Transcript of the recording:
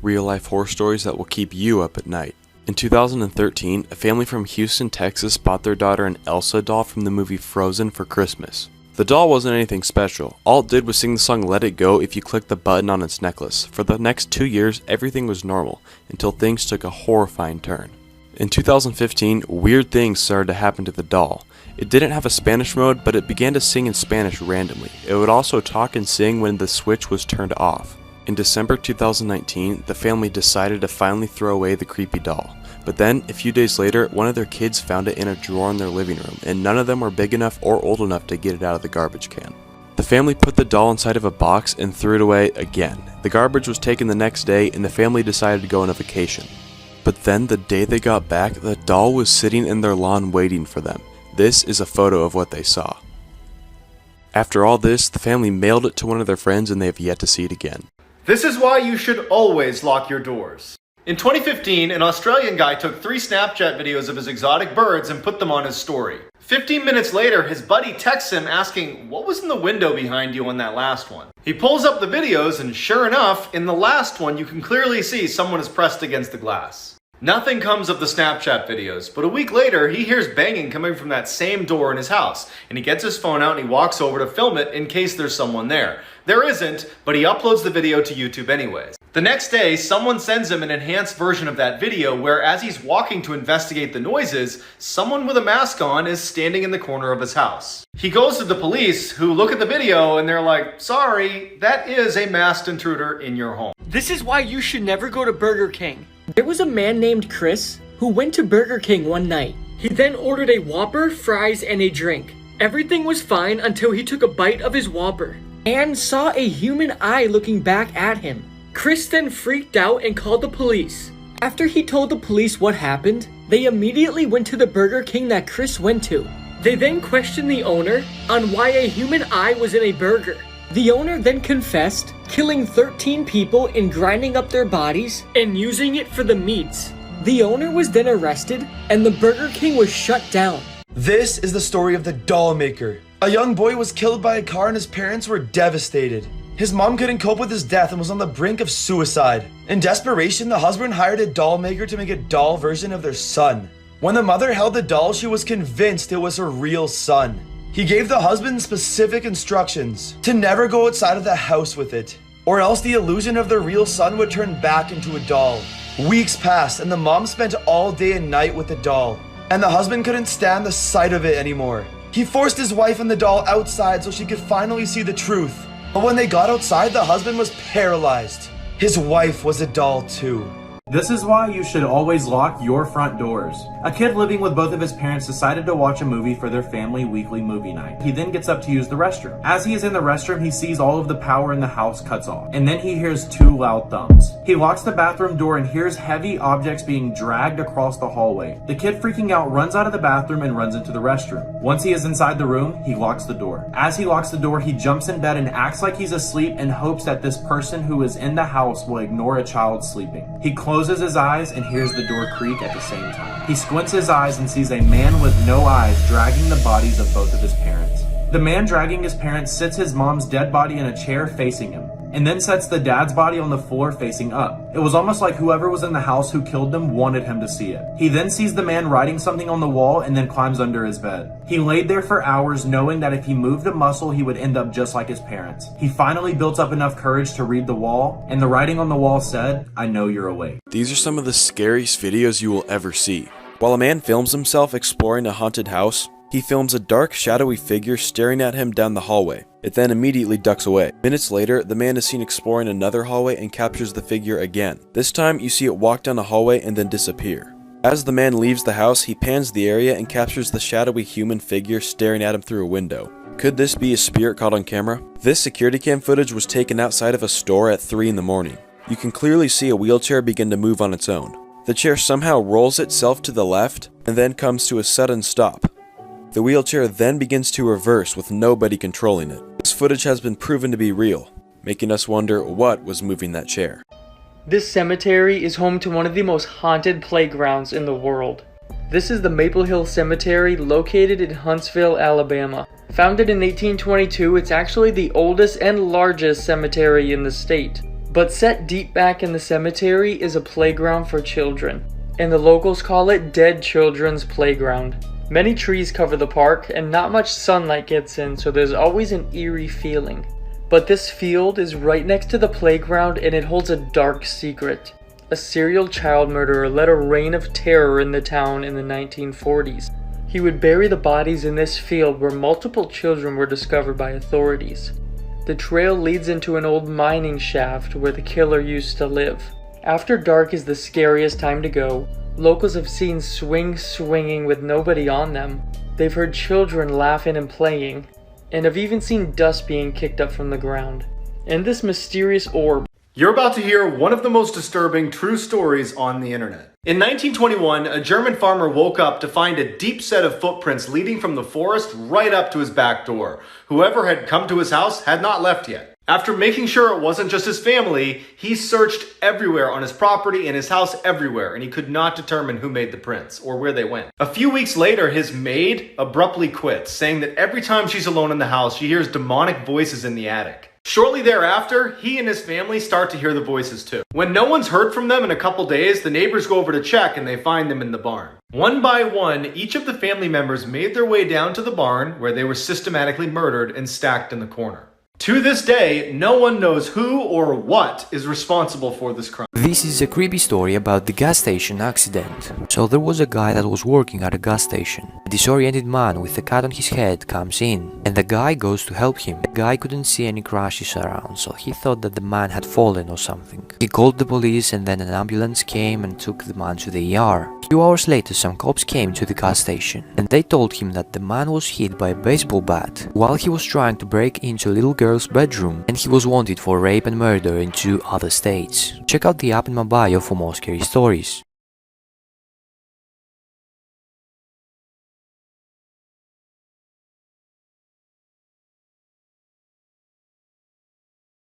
real-life horror stories that will keep you up at night. In 2013, a family from Houston, Texas bought their daughter an Elsa doll from the movie Frozen for Christmas. The doll wasn't anything special. All it did was sing the song Let It Go if you clicked the button on its necklace. For the next 2 years, everything was normal, until things took a horrifying turn. In 2015, weird things started to happen to the doll. It didn't have a Spanish mode, but it began to sing in Spanish randomly. It would also talk and sing when the switch was turned off. In December 2019, the family decided to finally throw away the creepy doll. But then, a few days later, one of their kids found it in a drawer in their living room, and none of them were big enough or old enough to get it out of the garbage can. The family put the doll inside of a box and threw it away again. The garbage was taken the next day, and the family decided to go on a vacation. But then, the day they got back, the doll was sitting in their lawn waiting for them. This is a photo of what they saw. After all this, the family mailed it to one of their friends and they have yet to see it again. This is why you should always lock your doors. In 2015, an Australian guy took 3 Snapchat videos of his exotic birds and put them on his story. 15 minutes later, his buddy texts him asking, "What was in the window behind you on that last one?" He pulls up the videos and sure enough, in the last one you can clearly see someone is pressed against the glass. Nothing comes of the Snapchat videos, but a week later, he hears banging coming from that same door in his house, and he gets his phone out and he walks over to film it in case there's someone there. There isn't, but he uploads the video to YouTube anyways. The next day, someone sends him an enhanced version of that video where as he's walking to investigate the noises, someone with a mask on is standing in the corner of his house. He goes to the police, who look at the video and they're like, "Sorry, that is a masked intruder in your home." This is why you should never go to Burger King. There was a man named Chris who went to Burger King one night. He then ordered a Whopper, fries, and a drink. Everything was fine until he took a bite of his Whopper and saw a human eye looking back at him. Chris then freaked out and called the police. After he told the police what happened, they immediately went to the Burger King that Chris went to. They then questioned the owner on why a human eye was in a burger. The owner then confessed killing 13 people and grinding up their bodies and using it for the meats. The owner was then arrested and the Burger King was shut down. This is the story of the doll maker. A young boy was killed by a car and his parents were devastated. His mom couldn't cope with his death and was on the brink of suicide. In desperation, the husband hired a doll maker to make a doll version of their son. When the mother held the doll, she was convinced it was her real son. He gave the husband specific instructions to never go outside of the house with it, or else the illusion of their real son would turn back into a doll. Weeks passed and the mom spent all day and night with the doll, and the husband couldn't stand the sight of it anymore. He forced his wife and the doll outside so she could finally see the truth. But when they got outside, the husband was paralyzed. His wife was a doll too. This is why you should always lock your front doors. A kid living with both of his parents decided to watch a movie for their family weekly movie night. He then gets up to use the restroom. As he is in the restroom, he sees all of the power in the house cuts off, and then he hears 2 loud thumps. He locks the bathroom door and hears heavy objects being dragged across the hallway. The kid, freaking out, runs out of the bathroom and runs into the restroom. Once he is inside the room, he locks the door. As he locks the door, he jumps in bed and acts like he's asleep and hopes that this person who is in the house will ignore a child sleeping. He closes his eyes and hears the door creak at the same time. He squints his eyes and sees a man with no eyes dragging the bodies of both of his parents. The man dragging his parents sits his mom's dead body in a chair facing him, and then sets the dad's body on the floor facing up. It was almost like whoever was in the house who killed them wanted him to see it. He then sees the man writing something on the wall and then climbs under his bed. He laid there for hours knowing that if he moved a muscle he would end up just like his parents. He finally built up enough courage to read the wall, and the writing on the wall said, "I know you're awake." These are some of the scariest videos you will ever see. While a man films himself exploring a haunted house, he films a dark, shadowy figure staring at him down the hallway. It then immediately ducks away. Minutes later, the man is seen exploring another hallway and captures the figure again. This time, you see it walk down the hallway and then disappear. As the man leaves the house, he pans the area and captures the shadowy human figure staring at him through a window. Could this be a spirit caught on camera? This security cam footage was taken outside of a store at 3 in the morning. You can clearly see a wheelchair begin to move on its own. The chair somehow rolls itself to the left and then comes to a sudden stop. The wheelchair then begins to reverse with nobody controlling it. This footage has been proven to be real, making us wonder what was moving that chair. This cemetery is home to one of the most haunted playgrounds in the world. This is the Maple Hill Cemetery located in Huntsville, Alabama. Founded in 1822, it's actually the oldest and largest cemetery in the state. But set deep back in the cemetery is a playground for children, and the locals call it Dead Children's Playground. Many trees cover the park, and not much sunlight gets in, so there's always an eerie feeling. But this field is right next to the playground, and it holds a dark secret. A serial child murderer led a reign of terror in the town in the 1940s. He would bury the bodies in this field where multiple children were discovered by authorities. The trail leads into an old mining shaft where the killer used to live. After dark is the scariest time to go. Locals have seen swings swinging with nobody on them. They've heard children laughing and playing, and have even seen dust being kicked up from the ground. And this mysterious orb. You're about to hear one of the most disturbing true stories on the internet. In 1921, a German farmer woke up to find a deep set of footprints leading from the forest right up to his back door. Whoever had come to his house had not left yet. After making sure it wasn't just his family, he searched everywhere on his property and his house everywhere, and he could not determine who made the prints or where they went. A few weeks later, his maid abruptly quit, saying that every time she's alone in the house, she hears demonic voices in the attic. Shortly thereafter, he and his family start to hear the voices too. When no one's heard from them in a couple days, the neighbors go over to check and they find them in the barn. One by one, each of the family members made their way down to the barn where they were systematically murdered and stacked in the corner. To this day, no one knows who or what is responsible for this crime. This is a creepy story about the gas station accident. So there was a guy that was working at a gas station. A disoriented man with a cut on his head comes in, and the guy goes to help him. The guy couldn't see any crashes around, so he thought that the man had fallen or something. He called the police, and then an ambulance came and took the man to the ER. A few hours later, some cops came to the gas station, and they told him that the man was hit by a baseball bat while he was trying to break into a little girl's bedroom, and he was wanted for rape and murder in 2 other states. Check out the app in my bio for more scary stories.